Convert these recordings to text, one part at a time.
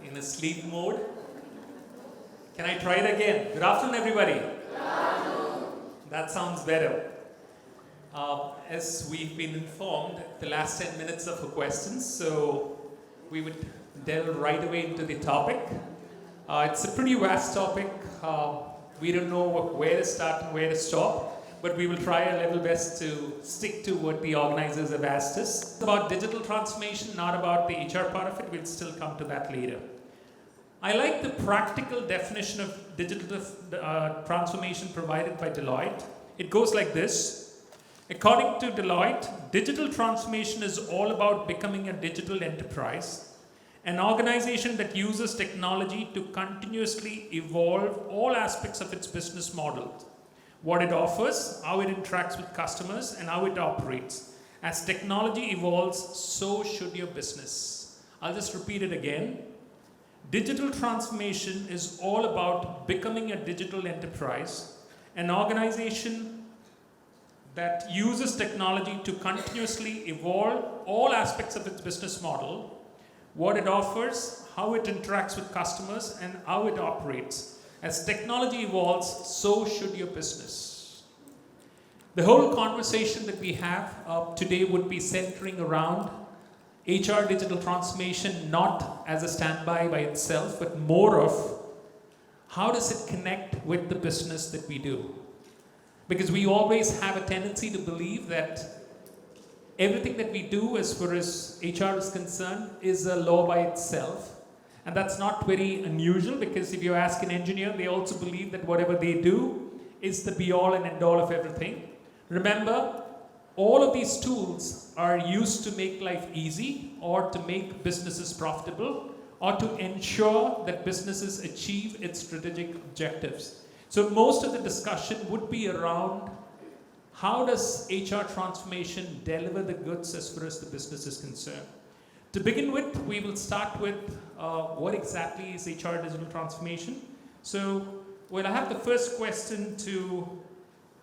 in a sleep mode. Can I try it again? Good afternoon, everybody. That sounds better. As we've been informed, the last 10 minutes are for questions, so we would delve right away into the topic. It's a pretty vast topic. We don't know where to start and where to stop, but we will try our level best to stick to what the organizers have asked us. It's about digital transformation, not about the HR part of it. We'll still come to that later. I like the practical definition of digital transformation provided by Deloitte. It goes like this. According to Deloitte, digital transformation is all about becoming a digital enterprise, an organization that uses technology to continuously evolve all aspects of its business model, what it offers, how it interacts with customers, and how it operates. As technology evolves, so should your business. I'll just repeat it again. Digital transformation is all about becoming a digital enterprise, an organization that uses technology to continuously evolve all aspects of its business model, what it offers, how it interacts with customers, and how it operates. As technology evolves, so should your business. The whole conversation that we have today would be centering around HR digital transformation, not as a standby by itself, but more of how does it connect with the business that we do? Because we always have a tendency to believe that everything that we do as far as HR is concerned is a law by itself. And that's not very unusual, because if you ask an engineer, they also believe that whatever they do is the be all and end all of everything. Remember, all of these tools are used to make life easy, or to make businesses profitable, or to ensure that businesses achieve its strategic objectives. So most of the discussion would be around how does HR transformation deliver the goods as far as the business is concerned. To begin with, we will start with what exactly is HR digital transformation. So we'll have the first question to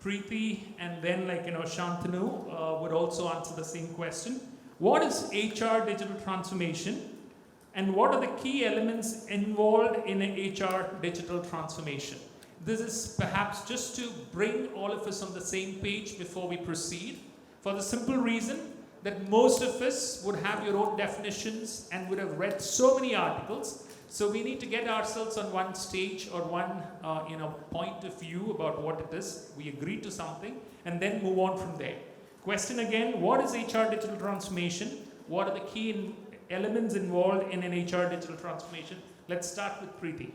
Preeti, and then Santanu would also answer the same question. What is HR digital transformation, and what are the key elements involved in an HR digital transformation? This is perhaps just to bring all of us on the same page before we proceed, for the simple reason that most of us would have your own definitions and would have read so many articles. So we need to get ourselves on one stage or one point of view about what it is. We agree to something and then move on from there. Question again, what is HR digital transformation? What are the key elements involved in an HR digital transformation? Let's start with Preeti.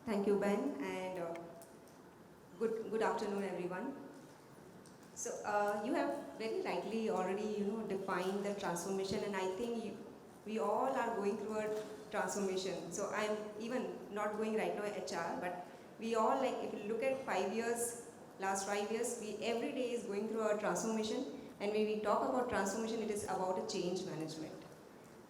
Thank you, Ben, and good afternoon, everyone. So you have very rightly already defined the transformation, and I think we all are going through a transformation. So I'm even not going right now HR, but we all, if you look at 5 years, last 5 years, we every day is going through a transformation, and when we talk about transformation, it is about a change management.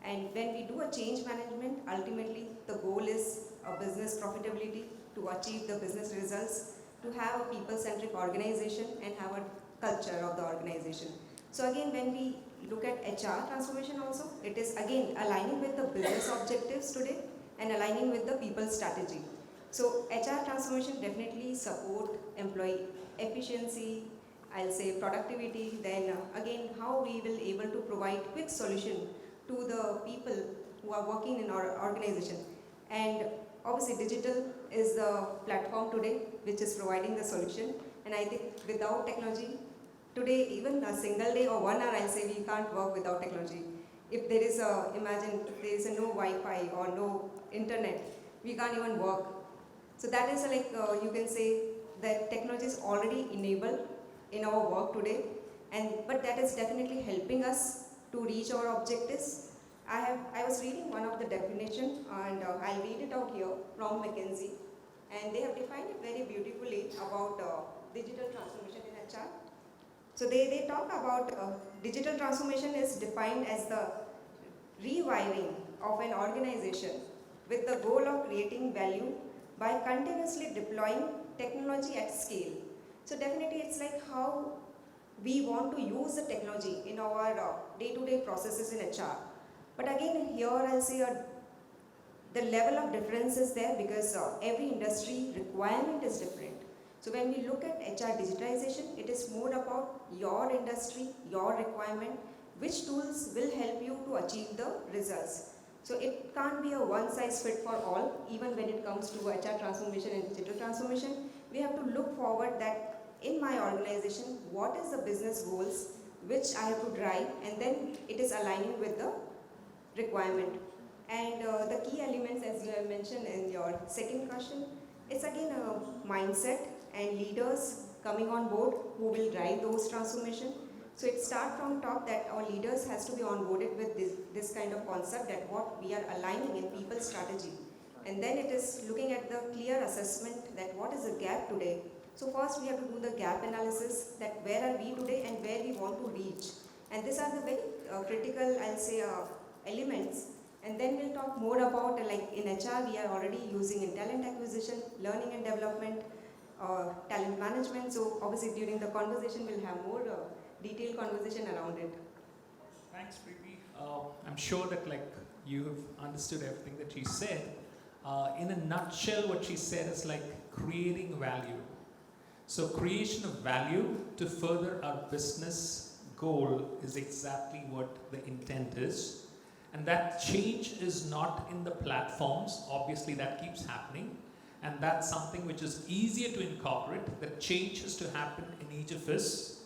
And when we do a change management, ultimately the goal is a business profitability, to achieve the business results, to have a people-centric organization and have a culture of the organization. So again, when we look at HR transformation also, it is again aligning with the business objectives today and aligning with the people strategy. So HR transformation definitely support employee efficiency, I'll say productivity, then again how we will able to provide quick solution to the people who are working in our organization. And obviously digital is the platform today which is providing the solution, and I think without technology, today even a single day or 1 hour, I'll say we can't work without technology. If there is imagine there is no Wi-Fi or no internet, we can't even work. So that is you can say that technology is already enabled in our work today, but that is definitely helping us to reach our objectives. I was reading one of the definition, and I'll read it out here from McKinsey, and they have defined it very beautifully about digital transformation in HR. So they talk about digital transformation is defined as the rewiring of an organization with the goal of creating value by continuously deploying technology at scale. So definitely it's like how we want to use the technology in our day-to-day processes in HR. But again, here I'll say the level of difference is there because every industry requirement is different. So when we look at HR digitization, it is more about your industry, your requirement, which tools will help you to achieve the results. So it can't be a one size fit for all, even when it comes to HR transformation and digital transformation. We have to look forward that in my organization, what is the business goals which I have to drive, and then it is aligning with the requirement. And the key elements, as you have mentioned in your second question, it's again a mindset and leaders coming on board who will drive those transformation. So it starts from top that our leaders has to be onboarded with this kind of concept that what we are aligning in people's strategy. And then it is looking at the clear assessment that what is the gap today. So first we have to do the gap analysis that where are we today and where we want to reach. And these are the very critical, I'll say, elements. And then we'll talk more about, like in HR, we are already using in talent acquisition, learning and development, talent management. So obviously during the conversation, we'll have more detailed conversation around it. Thanks, Preeti. I'm sure that you have understood everything that she said. In a nutshell, what she said is creating value. So creation of value to further our business goal is exactly what the intent is. And that change is not in the platforms. Obviously, that keeps happening. And that's something which is easier to incorporate. The change has to happen in each of us,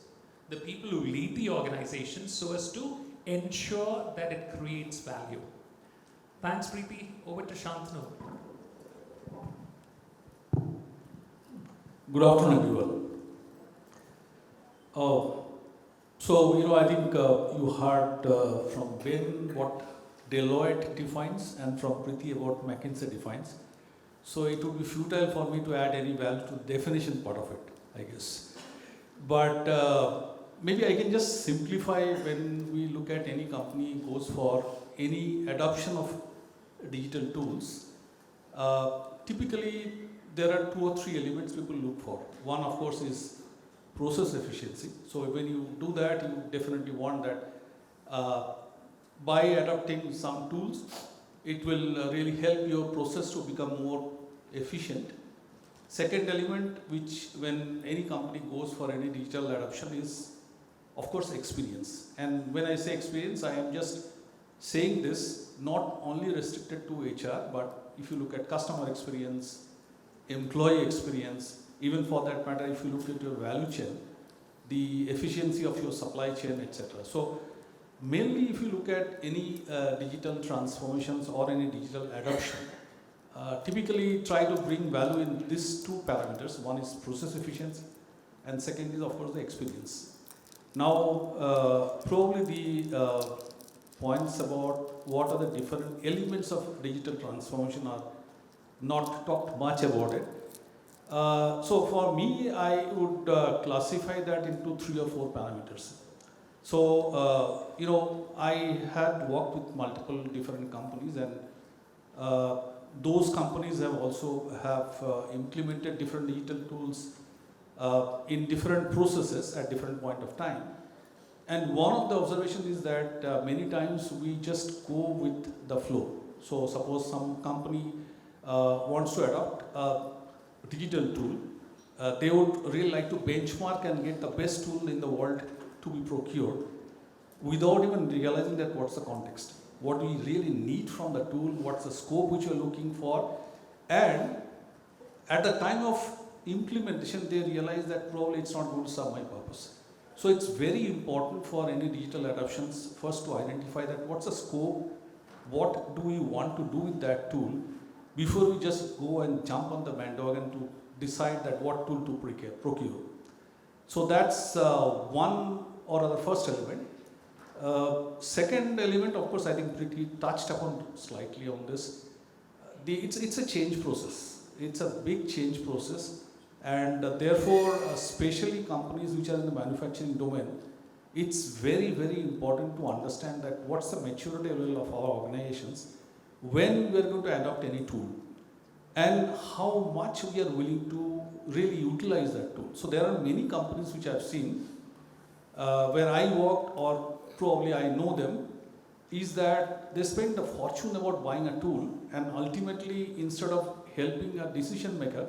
the people who lead the organization, so as to ensure that it creates value. Thanks, Preeti. Over to Santanu. Good afternoon, everyone. I think you heard from Ben what Deloitte defines and from Preeti what McKinsey defines. So it would be futile for me to add any value to the definition part of it, I guess. But maybe I can just simplify when we look at any company goes for any adoption of digital tools. Typically, there are 2 or 3 elements people look for. One, of course, is process efficiency. So when you do that, you definitely want that by adopting some tools, it will really help your process to become more efficient. Second element, which when any company goes for any digital adoption, is of course experience. And when I say experience, I am just saying this not only restricted to HR, but if you look at customer experience, employee experience, even for that matter, if you look at your value chain, the efficiency of your supply chain, etc. So mainly if you look at any digital transformations or any digital adoption, typically try to bring value in these 2 parameters. One is process efficiency and second is of course the experience. Now probably the points about what are the different elements of digital transformation are not talked much about it. So for me, I would classify that into 3 or 4 parameters. So, I had worked with multiple different companies, and those companies have also implemented different digital tools in different processes at different point of time. And one of the observations is that many times we just go with the flow. So suppose some company wants to adopt a digital tool, they would really like to benchmark and get the best tool in the world to be procured without even realizing that what's the context, what do we really need from the tool, what's the scope which you're looking for, and at the time of implementation they realize that probably it's not going to serve my purpose. So it's very important for any digital adoptions first to identify that what's the scope, what do we want to do with that tool before we just go and jump on the bandwagon to decide that what tool to procure. So that's one or other first element. Second element, of course, I think Preeti touched upon slightly on this. It's a change process. It's a big change process, and therefore, especially companies which are in the manufacturing domain, it's very, very important to understand that what's the maturity level of our organizations when we are going to adopt any tool, and how much we are willing to really utilize that tool. So there are many companies which I've seen where I worked, or probably I know them, is that that they spend a fortune about buying a tool, and ultimately, instead of helping a decision maker,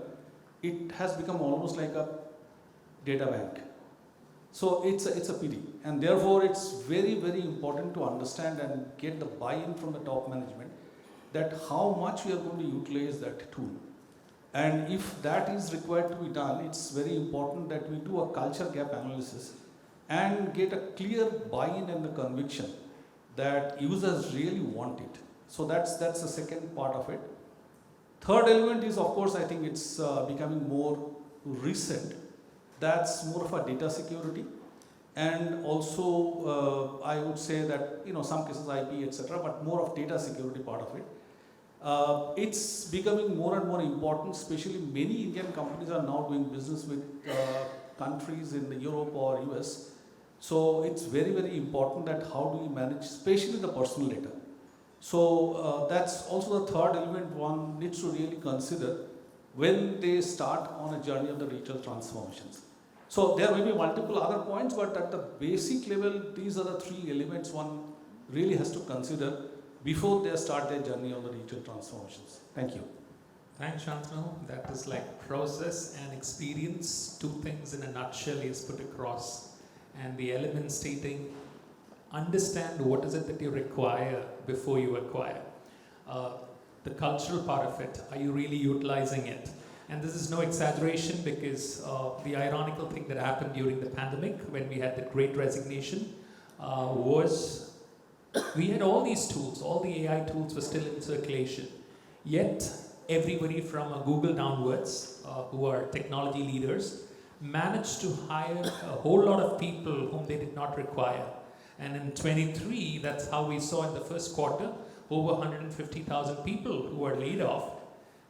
it has become almost like a data bank. So it's a pity, and therefore it's very, very important to understand and get the buy-in from the top management that how much we are going to utilize that tool. And if that is required to be done, it's very important that we do a culture gap analysis and get a clear buy-in and the conviction that users really want it. So that's the second part of it. Third element is, of course, I think it's becoming more recent. That's more of a data security, and also I would say that some cases IP etc. But more of data security part of it. It's becoming more and more important. Especially many Indian companies are now doing business with countries in the Europe or US. So it's very, very important that how do we manage, especially the personal data. So that's also the third element one needs to really consider when they start on a journey of the digital transformations. So there may be multiple other points, but at the basic level, these are the three elements one really has to consider before they start their journey on the digital transformations. Thank you. Thanks, Shantanu. That is like process and experience, two things in a nutshell is put across. And the element stating, understand what is it that you require before you acquire. The cultural part of it, are you really utilizing it? And this is no exaggeration because the ironical thing that happened during the pandemic when we had the great resignation was we had all these tools, all the AI tools were still in circulation. Yet everybody from Google downwards who are technology leaders managed to hire a whole lot of people whom they did not require. And in 23, that's how we saw in the first quarter, over 150,000 people who were laid off.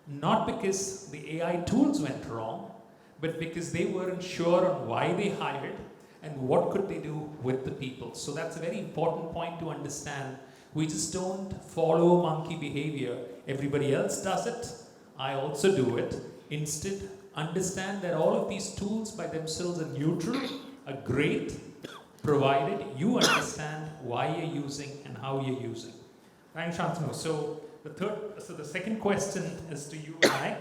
Not because the AI tools went wrong, but because they weren't sure on why they hired and what could they do with the people. So that's a very important point to understand. We just don't follow monkey behavior. Everybody else does it, I also do it. Instead, understand that all of these tools by themselves are neutral, are great, provided you understand why you're using and how you're using. Thanks, Shantanu. So the second question is to you, Vinayak.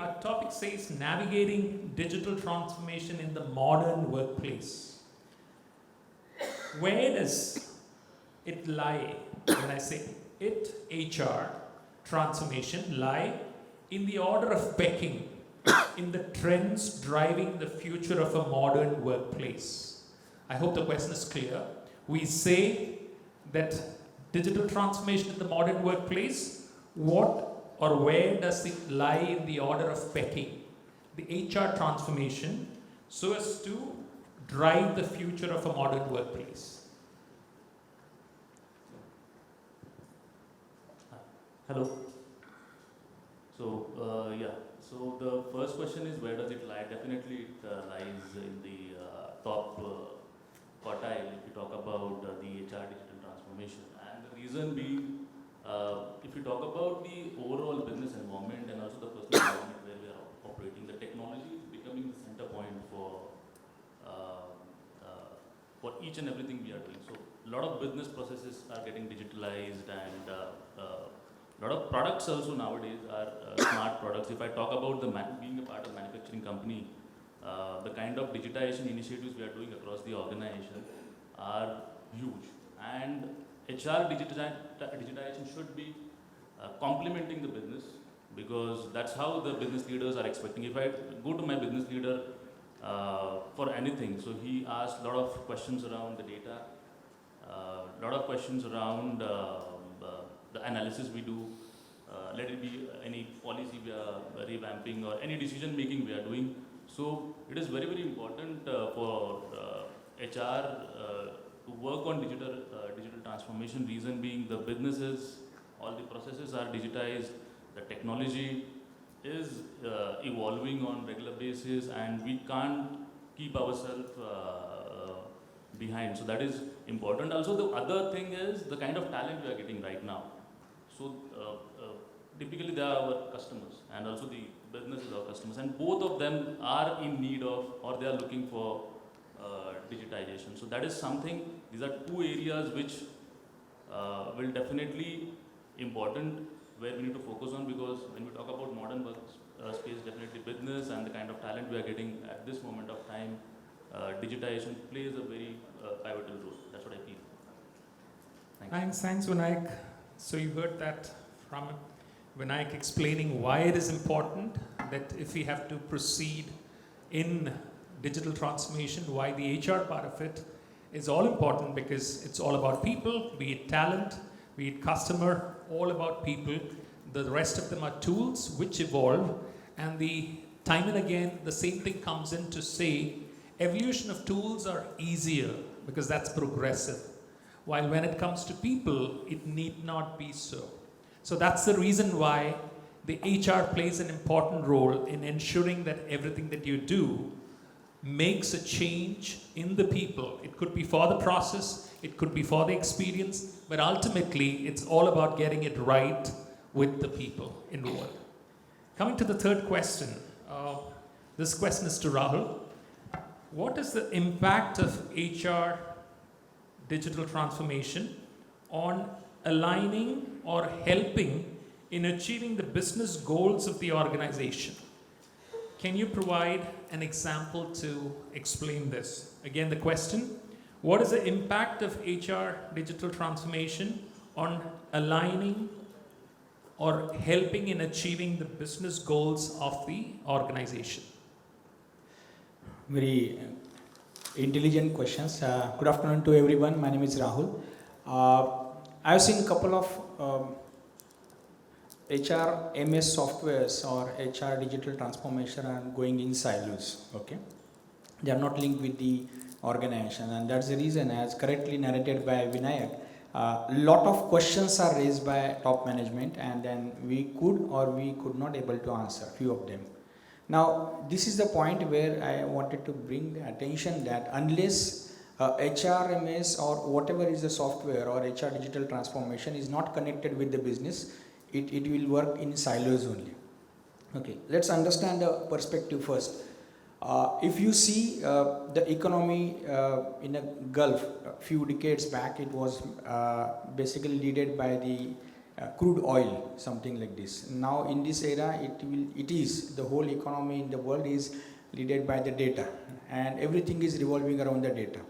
Our topic says navigating digital transformation in the modern workplace. Where does it lie? When I say it, HR transformation, lie in the order of pecking in the trends driving the future of a modern workplace. I hope the question is clear. We say that digital transformation in the modern workplace, what or where does it lie in the order of pecking? The HR transformation so as to drive the future of a modern workplace. Hello. So the first question is where does it lie? Definitely it lies in the top quartile if you talk about the HR digital transformation. And the reason being, if you talk about the overall business environment and also the personal environment where we are operating, the technology is becoming the center point for each and everything we are doing. So a lot of business processes are getting digitalized, and a lot of products also nowadays are smart products. If I talk about being a part of manufacturing company, the kind of digitization initiatives we are doing across the organization are huge. And HR digitization should be complementing the business, because that's how the business leaders are expecting. If I go to my business leader for anything, so he asks a lot of questions around the data, a lot of questions around the analysis we do, let it be any policy we are revamping or any decision making we are doing. So it is very, very important for HR to work on digital transformation. Reason being, the businesses, all the processes are digitized, the technology is evolving on regular basis, and we can't keep ourselves behind. So that is important. Also, the other thing is the kind of talent we are getting right now. So typically they are our customers, and also the business is our customers, and both of them are in need of, or they are looking for digitization. So that is something, these are two areas which will definitely important where we need to focus on, because when we talk about modern work space, definitely business and the kind of talent we are getting at this moment of time, digitization plays a very pivotal role. That's what I feel. Thanks, Vinayak. So you heard that from Vinayak explaining why it is important that if we have to proceed in digital transformation, why the HR part of it is all important, because it's all about people, be it talent, be it customer, all about people. The rest of them are tools which evolve, and the time and again the same thing comes in to say evolution of tools are easier because that's progressive, while when it comes to people it need not be so. So that's the reason why the HR plays an important role in ensuring that everything that you do makes a change in the people. It could be for the process, it could be for the experience, but ultimately it's all about getting it right with the people involved. Coming to the third question, this question is to Rahul. What is the impact of HR digital transformation on aligning or helping in achieving the business goals of the organization? Can you provide an example to explain this? Again, the question, what is the impact of HR digital transformation on aligning or helping in achieving the business goals of the organization? Very intelligent questions. Good afternoon to everyone. My name is Rahul. I've seen a couple of HR MS softwares or HR digital transformation are going in silos. Okay, they are not linked with the organization, and that's the reason, as correctly narrated by Vinayak, lot of questions are raised by top management, and then we could or we could not able to answer few of them. Now, this is the point where I wanted to bring the attention that unless HRMS or whatever is the software or HR digital transformation is not connected with the business, it will work in silos only. Okay, let's understand the perspective first. If you see the economy in the Gulf a few decades back, it was basically led by the crude oil, something like this. Now in this era, it is the whole economy in the world is led by the data, and everything is revolving around the data.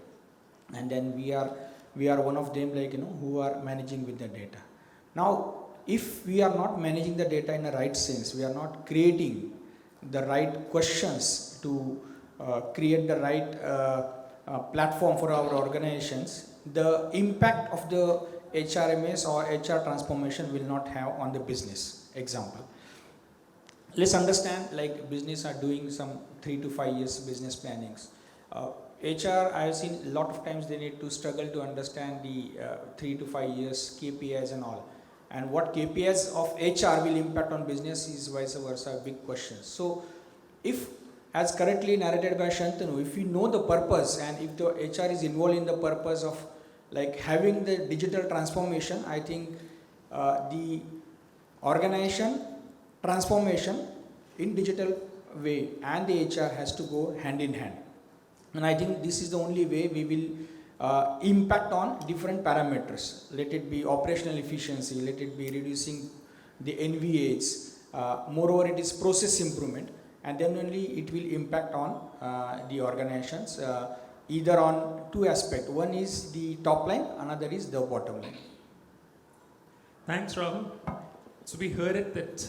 And then we are one of them, like, who are managing with the data. Now, if we are not managing the data in the right sense, we are not creating the right questions to create the right platform for our organizations, the impact of the HRMS or HR transformation will not have on the business. Example, let's understand, like, business are doing some 3 to 5 years business plannings. HR, I have seen a lot of times they need to struggle to understand the 3 to 5 years KPIs and all. And what KPIs of HR will impact on business is vice versa a big question. So if, as correctly narrated by Santanu, if we know the purpose and if the HR is involved in the purpose of like having the digital transformation, I think the organization transformation in digital way and the HR has to go hand in hand. And I think this is the only way we will impact on different parameters. Let it be operational efficiency, let it be reducing the NVH, moreover it is process improvement, and then only it will impact on the organizations either on two aspects. One is the top line, another is the bottom line. Thanks, Rahul. So we heard it that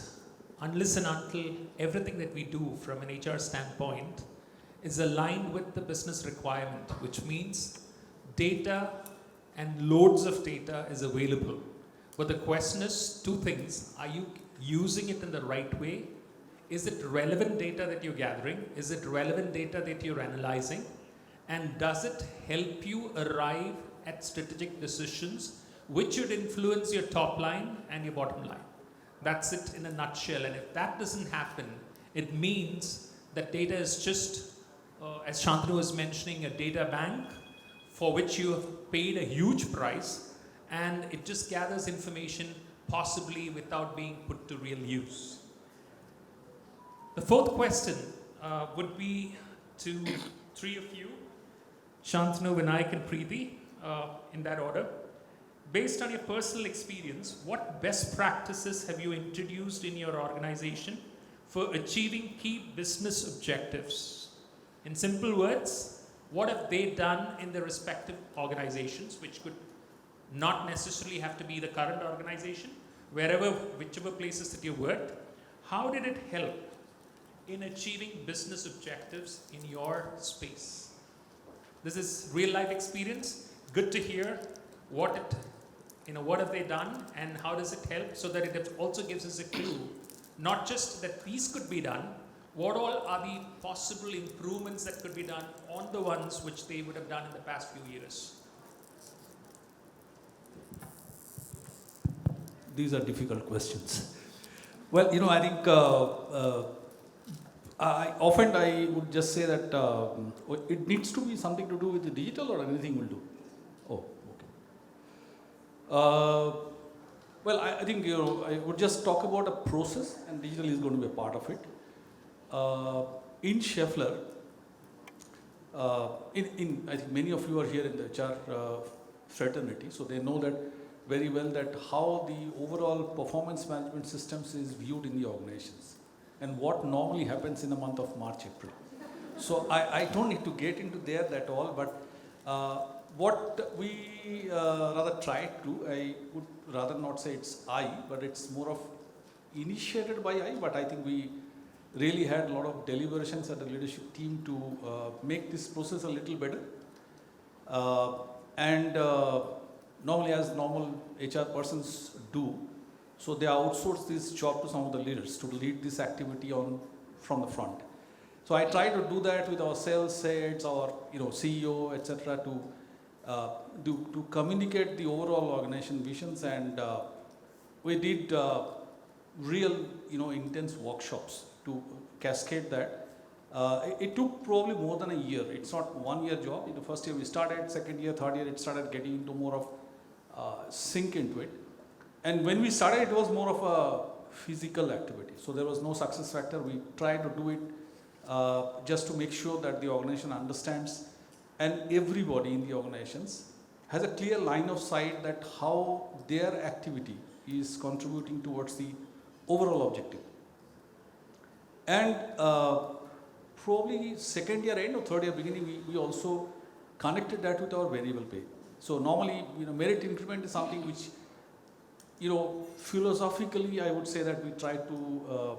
unless and until everything that we do from an HR standpoint is aligned with the business requirement, which means data and loads of data is available. But the question is two things. Are you using it in the right way? Is it relevant data that you're gathering? Is it relevant data that you're analyzing? And does it help you arrive at strategic decisions which should influence your top line and your bottom line? That's it in a nutshell. And if that doesn't happen, it means that data is just, as Santanu was mentioning, a data bank for which you have paid a huge price, and it just gathers information possibly without being put to real use. The fourth question would be to three of you, Santanu, Vinayak and Preeti, in that order. based on your personal experience, what best practices have you introduced in your organization for achieving key business objectives? In simple words, what have they done in their respective organizations, which could not necessarily have to be the current organization, whichever places that you worked? How did it help in achieving business objectives in your space? This is real life experience. Good to hear what have they done and how does it help, so that it also gives us a clue, not just that these could be done, what all are the possible improvements that could be done on the ones which they would have done in the past few years. These are difficult questions. Well, I think I would just say that it needs to be something to do with the digital, or anything will do. Oh, okay. Well, I think I would just talk about a process, and digital is going to be a part of it. In Schaeffler, I think many of you are here in the HR fraternity, so they know that very well, that how the overall performance management systems is viewed in the organizations and what normally happens in the month of March, April. So I don't need to get into there that all, but what we rather tried to, I would rather not say it's but it's more of initiated by but I think we really had a lot of deliberations at the leadership team to make this process a little better. Normally, as normal HR persons do, so they outsource this job to some of the leaders to lead this activity from the front. So I try to do that with our sales heads, our CEO, etc., to communicate the overall organization visions, and we did real intense workshops to cascade that. It took probably more than a year. It's not 1 year job. In the first year we started, second year, third year it started getting into more of sink into it. And when we started, it was more of a physical activity. So there was no success factor. We tried to do it just to make sure that the organization understands, and everybody in the organizations has a clear line of sight that how their activity is contributing towards the overall objective. And probably second year end or third year beginning, we also connected that with our variable pay. So normally, merit increment is something which, philosophically, I would say that we try to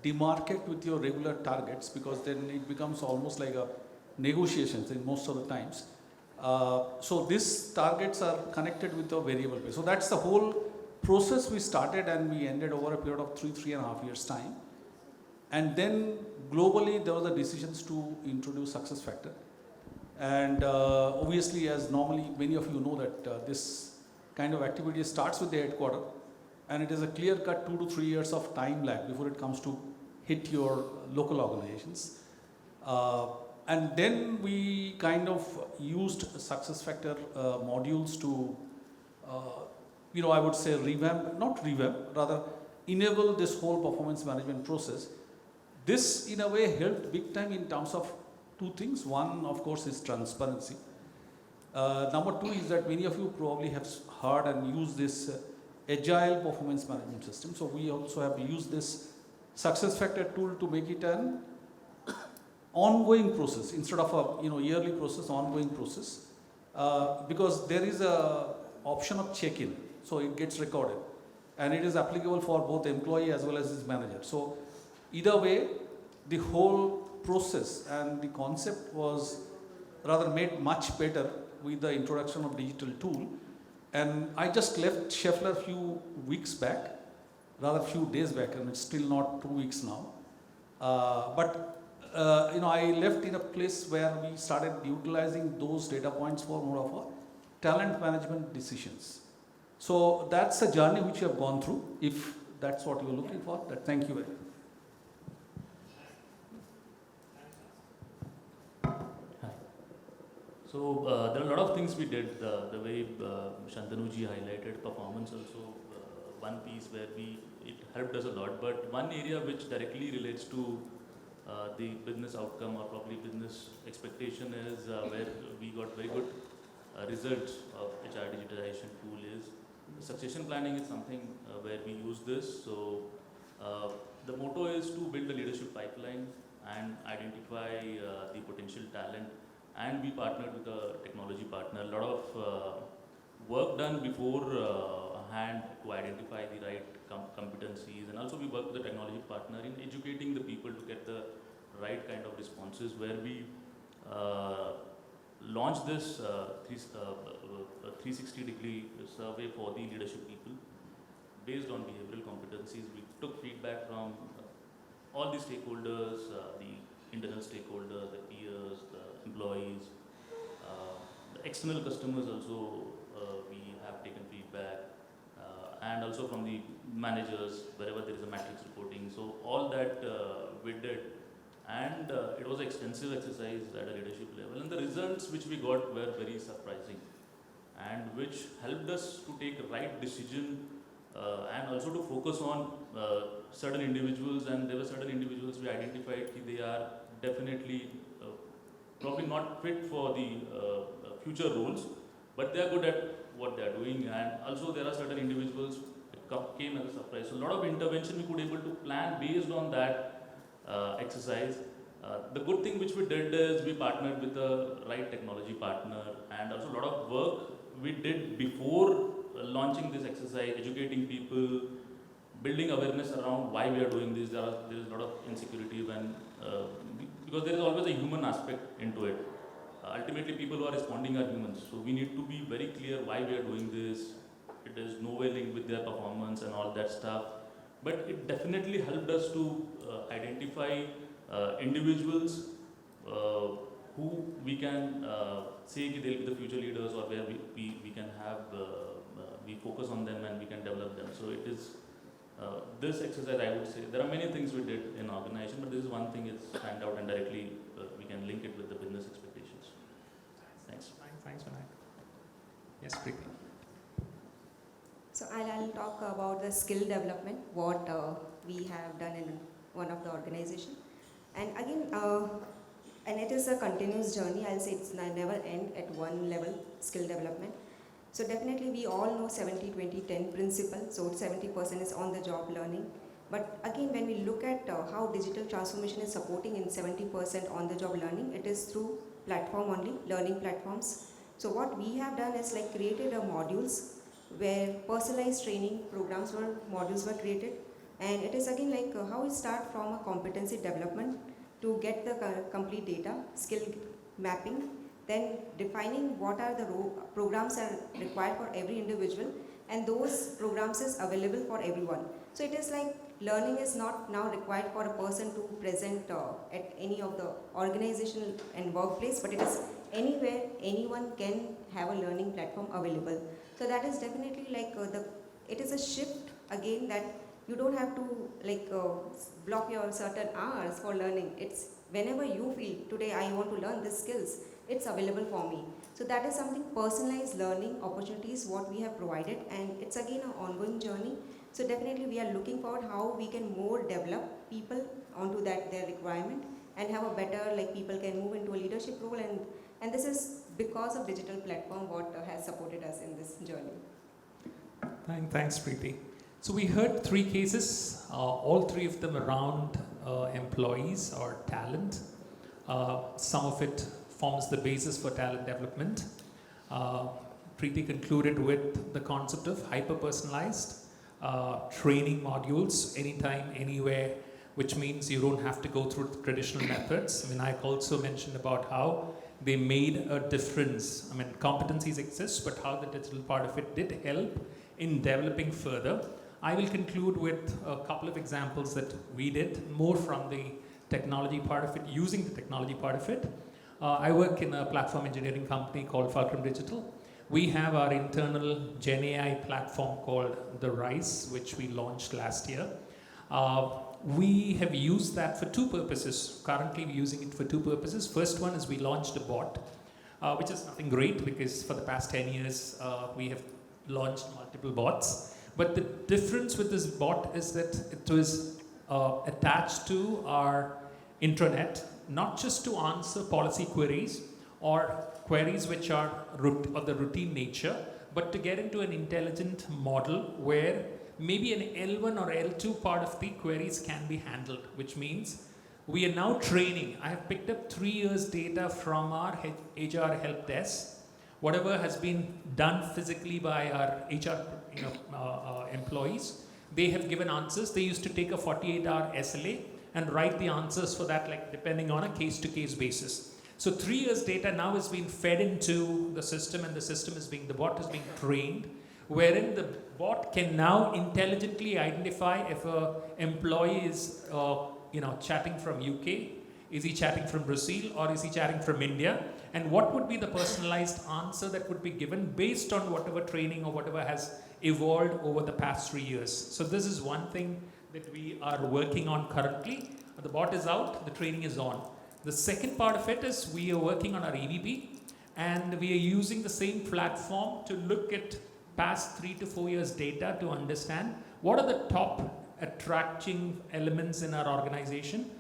demarcate with your regular targets, because then it becomes almost like a negotiations in most of the times. So these targets are connected with the variable pay. So that's the whole process we started, and we ended over a period of 3.5 years time. And then globally, there were the decisions to introduce success factor. And obviously, as normally many of you know that this kind of activity starts with the headquarter, and it is a clear-cut 2 to 3 years of time lag before it comes to hit your local organizations. And then we kind of used success factor modules to, I would say rather enable this whole performance management process. This, in a way, helped big time in terms of two things. One, of course, is transparency. Number two is that many of you probably have heard and used this agile performance management system. So we also have used this success factor tool to make it an ongoing process instead of a yearly process, ongoing process, because there is a option of check-in, so it gets recorded, and it is applicable for both employee as well as his manager. So either way, the whole process and the concept was rather made much better with the introduction of digital tool. And I just left Schaeffler a few weeks back, rather few days back, and it's still not 2 weeks now. I left in a place where we started utilizing those data points for more of a talent management decisions. So that's a journey which we have gone through. If that's what you're looking for, thank you very much. So there are a lot of things we did. The way Shantanuji highlighted performance also, one piece where it helped us a lot. But one area which directly relates to the business outcome or probably business expectation is where we got very good results of HR digitization tool is succession planning is something where we use this. So the motto is to build a leadership pipeline and identify the potential talent, and we partnered with a technology partner. A lot of work done before hand to identify the right competencies, and also we work with the technology partner in educating the people to get the right kind of responses, where we launched this 360-degree survey for the leadership people based on behavioral competencies. We took feedback from all the stakeholders, the internal stakeholders, the peers, the employees, the external customers also. We have taken feedback, and also from the managers wherever there is a matrix reporting. So all that we did, and it was an extensive exercise at a leadership level, and the results which we got were very surprising, and which helped us to take a right decision, and also to focus on certain individuals. And there were certain individuals we identified that they are definitely probably not fit for the future roles, but they are good at what they are doing. And also there are certain individuals came as a surprise. So a lot of intervention we could able to plan based on that exercise. The good thing which we did is we partnered with the right technology partner, and also a lot of work we did before launching this exercise, educating people, building awareness around why we are doing this. There is a lot of insecurity when because there is always a human aspect into it. Ultimately, people who are responding are humans, so we need to be very clear why we are doing this. It is nowhere linked with their performance and all that stuff, but it definitely helped us to identify individuals who we can say they'll be the future leaders, or where we can have we focus on them and we can develop them. So it is this exercise, I would say there are many things we did in organization, but this is one thing is stand out, and directly we can link it with the business expectations. Thanks. Thanks, Vinayak. Yes, Preeti. So I'll talk about the skill development, what we have done in one of the organization. And again, and it is a continuous journey. I'll say it's never end at one level, skill development. So definitely we all know 70-20-10 principle. So 70% is on the job learning. But again, when we look at how digital transformation is supporting in 70% on the job learning, it is through platform only, learning platforms. So what we have done is like created a modules where personalized training programs modules were created. And it is again like how we start from a competency development to get the complete data, skill mapping, then defining what are the programs are required for every individual, and those programs is available for everyone. So it is like learning is not now required for a person to present at any of the organizational and workplace, but it is anywhere anyone can have a learning platform available. So that is definitely like it is a shift again, that you don't have to like block your certain hours for learning. It's whenever you feel today I want to learn these skills, it's available for me. So that is something personalized learning opportunities what we have provided, and it's again an ongoing journey. So definitely we are looking forward how we can more develop people onto that their requirement and have a better like people can move into a leadership role, and this is because of digital platform what has supported us in this journey. Thanks, Preeti. So we heard three cases, all three of them around employees or talent. Some of it forms the basis for talent development. Preeti concluded with the concept of hyper-personalized training modules anytime, anywhere, which means you don't have to go through the traditional methods. Vinayak also mentioned about how they made a difference. I mean, competencies exist, but how the digital part of it did help in developing further. I will conclude with a couple of examples that we did, more from the technology part of it, using the technology part of it. I work in a platform engineering company called Fulcrum Digital. We have our internal Gen AI platform called the RISE, which we launched last year. We have used that for two purposes. Currently, we're using it for two purposes. First one is we launched a bot, which is nothing great because for the past 10 years, we have launched multiple bots. But the difference with this bot is that it was attached to our intranet, not just to answer policy queries or queries which are of the routine nature, but to get into an intelligent model where maybe an L1 or L2 part of the queries can be handled, which means we are now training. I have picked up 3 years data from our HR help desk. Whatever has been done physically by our HR employees, they have given answers. They used to take a 48-hour SLA and write the answers for that, like depending on a case-to-case basis. So 3 years data now is being fed into the system, and the bot is being trained, wherein the bot can now intelligently identify if a employee is chatting from UK, is he chatting from Brazil, or is he chatting from India, and what would be the personalized answer that would be given based on whatever training or whatever has evolved over the past 3 years. So this is one thing that we are working on currently. The bot is out, the training is on. The second part of it is we are working on our EVP, and we are using the same platform to look at past 3 to 4 years data to understand what are the top attracting elements in our organization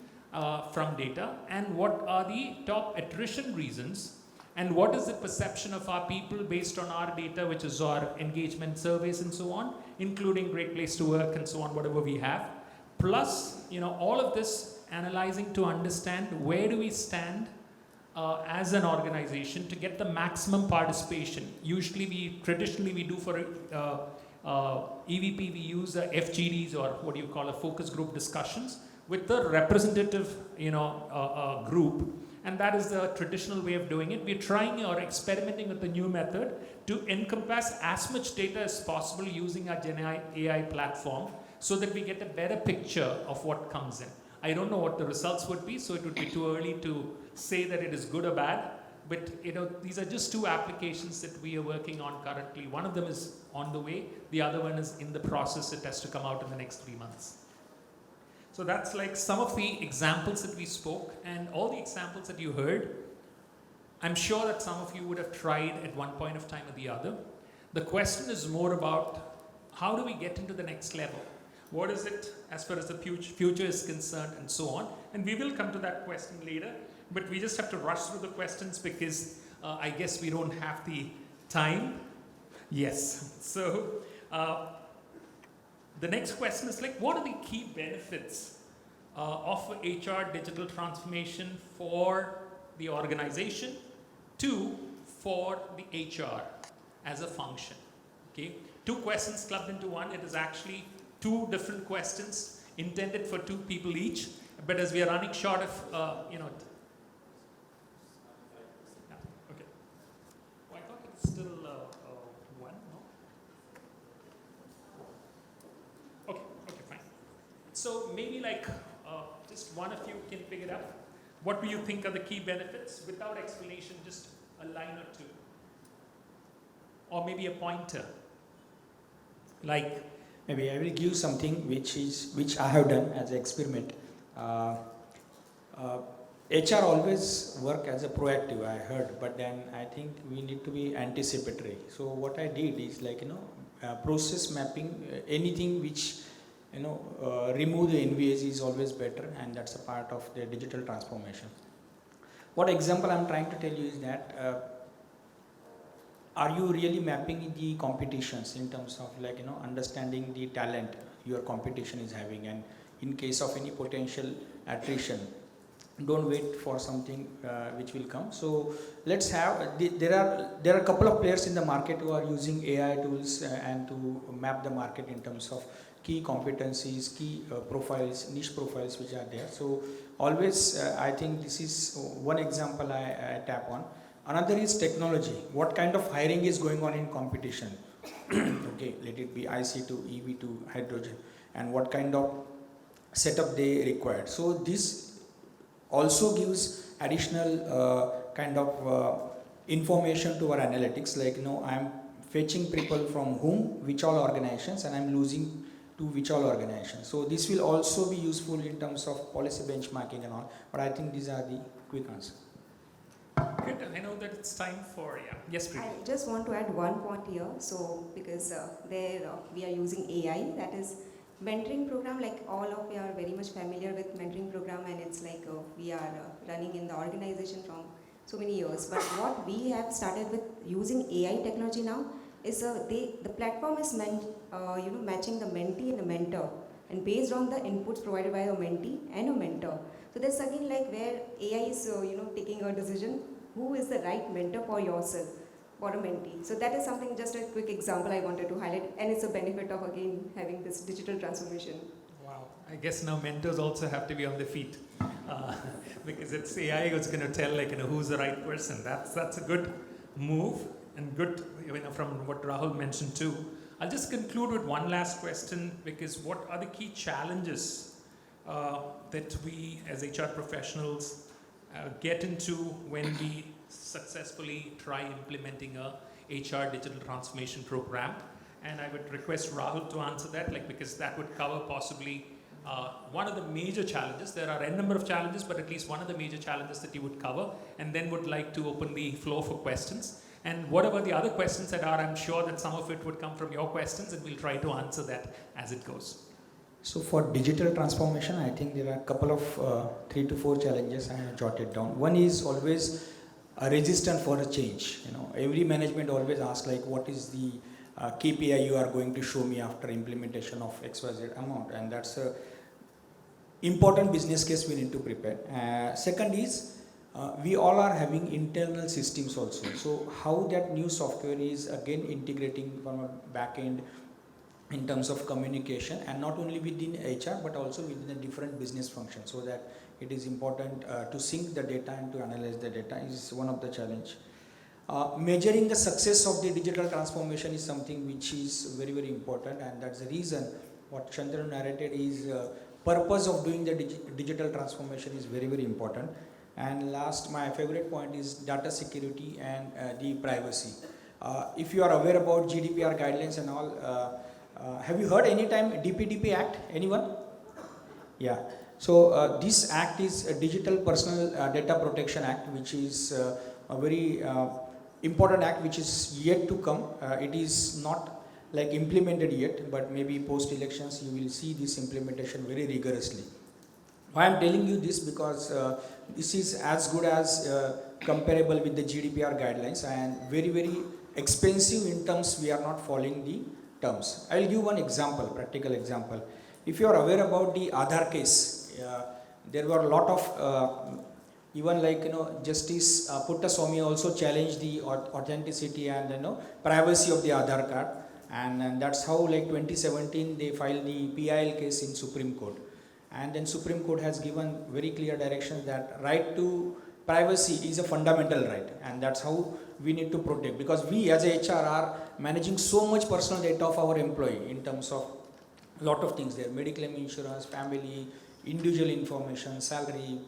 from data, and what are the top attrition reasons, and what is the perception of our people based on our data, which is our engagement surveys and so on, including Great Place to Work and so on, whatever we have. Plus, all of this analyzing to understand where do we stand as an organization to get the maximum participation. Usually traditionally we do for EVP, we use FGDs, or what do you call a focus group discussions with the representative group, and that is the traditional way of doing it. We're trying or experimenting with a new method to encompass as much data as possible using our Gen AI platform, so that we get a better picture of what comes in. I don't know what the results would be, so it would be too early to say that it is good or bad, but these are just 2 applications that we are working on currently. One of them is on the way, the other one is in the process. It has to come out in the next 3 months. So that's like some of the examples that we spoke, and all the examples that you heard, I'm sure that some of you would have tried at one point of time or the other. The question is more about how do we get into the next level? What is it as far as the future is concerned, and so on. And we will come to that question later, but we just have to rush through the questions because I guess we don't have the time. Yes. So the next question is what are the key benefits of HR digital transformation for the organization, for the HR as a function? Okay, 2 questions clubbed into one. It is actually 2 different questions intended for 2 people each, but as we are running short of, okay. Well, I thought it's still 1, no? Okay, fine. So maybe just one of you can pick it up. What do you think are the key benefits? Without explanation, just a line or 2. Or maybe a pointer. Maybe I will give something which I have done as an experiment. HR always work as a proactive, I heard, but then I think we need to be anticipatory. So what I did is process mapping, anything which remove the NVAs is always better, and that's a part of the digital transformation. What example I'm trying to tell you is that are you really mapping the competitions in terms of understanding the talent your competition is having, and in case of any potential attrition, don't wait for something which will come. So let's have there are a couple of players in the market who are using AI tools and to map the market in terms of key competencies, key profiles, niche profiles which are there. So always I think this is one example I tap on. Another is technology. What kind of hiring is going on in competition? Okay, let it be IC to EV to hydrogen, and what kind of setup they require. So this also gives additional kind of information to our analytics. I'm fetching people from whom, which all organizations, and I'm losing to which all organizations. So this will also be useful in terms of policy benchmarking and all. But I think these are the quick answers. Good. I know that it's time for, yes, Preeti. I just want to add one point here. So, because there we are using AI, that is mentoring program. All of you are very much familiar with mentoring program, and it's we are running in the organization from so many years. But what we have started with using AI technology now is the platform is matching the mentee and the mentor, and based on the inputs provided by a mentee and a mentor. So that's again like where AI is taking a decision who is the right mentor for yourself, for a mentee. So that is something, just a quick example I wanted to highlight, and it's a benefit of again having this digital transformation. Wow, I guess now mentors also have to be on the feet, because it's AI who's going to tell who's the right person. That's a good move, and good from what Rahul mentioned too. I'll just conclude with one last question, because what are the key challenges that we as HR professionals get into when we successfully try implementing a HR digital transformation program? And I would request Rahul to answer that, because that would cover possibly one of the major challenges. There are a number of challenges, but at least one of the major challenges that you would cover, and then would like to open the floor for questions. And whatever the other questions that are, I'm sure that some of it would come from your questions, and we'll try to answer that as it goes. So for digital transformation, I think there are a couple of 3 to 4 challenges I have jotted down. One is always a resistance for a change. Every management always asks what is the KPI you are going to show me after implementation of XYZ amount, and that's a important business case we need to prepare. Second is we all are having internal systems also. So how that new software is again integrating from a back end in terms of communication, and not only within HR but also within a different business function, so that it is important to sync the data and to analyze the data is one of the challenge. Measuring the success of the digital transformation is something which is very, very important, and that's the reason what Santanu narrated is purpose of doing the digital transformation is very, very important. And last, my favorite point is data security and the privacy. If you are aware about GDPR guidelines and all, have you heard any time DPDP Act? Anyone? Yeah. So this act is a Digital Personal Data Protection Act, which is a very important act which is yet to come. It is not implemented yet, but maybe post elections you will see this implementation very rigorously. Why I am telling you this, because this is as good as comparable with the GDPR guidelines, and very, very expensive in terms we are not following the terms. I will give one example, practical example. If you are aware about the Aadhaar case, there were a lot of even Justice Puttaswamy also challenged the authenticity and privacy of the Aadhaar card, and that's how 2017 they filed the PIL case in Supreme Court, and then Supreme Court has given very clear directions that right to privacy is a fundamental right, and that's how we need to protect, because we as a HR are managing so much personal data of our employee in terms of a lot of things there: medical insurance, family, individual information, salary,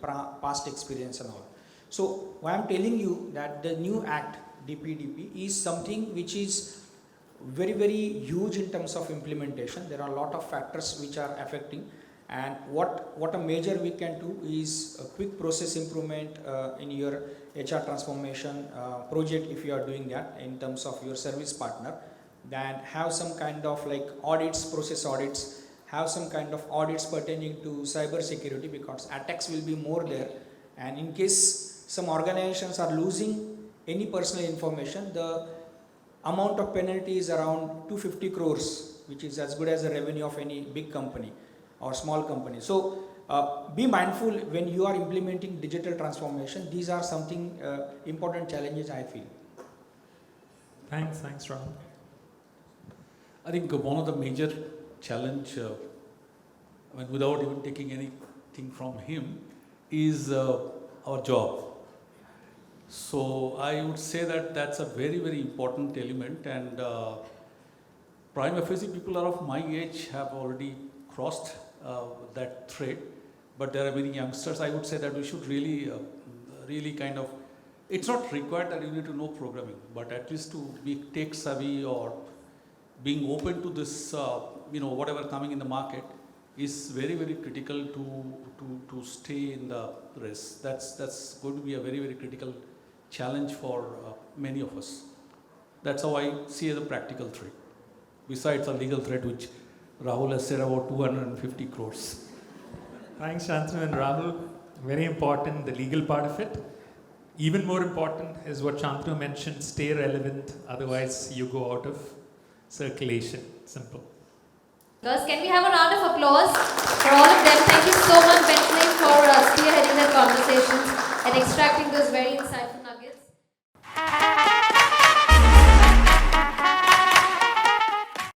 past experience and all. So why I'm telling you that the new act DPDP is something which is very, very huge in terms of implementation. There are a lot of factors which are affecting, and what a major we can do is a quick process improvement in your HR transformation project. If you are doing that in terms of your service partner, then have some kind of audits, process audits, have some kind of audits pertaining to cyber security, because attacks will be more there, and in case some organizations are losing any personal information, the amount of penalty is around 250 crores, which is as good as the revenue of any big company or small company. So be mindful when you are implementing digital transformation. These are something important challenges I feel. Thanks, Rahul. I think one of the major challenge, without even taking anything from him, is our job. So I would say that that's a very, very important element, and prima facie people are of my age have already crossed that thread, but there are many youngsters. I would say that we should really kind of, it's not required that you need to know programming, but at least to be tech savvy or being open to this, whatever coming in the market is very, very critical to stay in the race. That's going to be a very, very critical challenge for many of us. That's how I see the practical threat, besides a legal threat which Rahul has said about 250 crores. Thanks, Santanu and Rahul. Very important, the legal part of it. Even more important is what Shantanu mentioned, stay relevant, otherwise you go out of circulation. Simple. Girls, can we have a round of applause for all of them? Thank you so much, Bensely, for spearheading the conversations and extracting those very insightful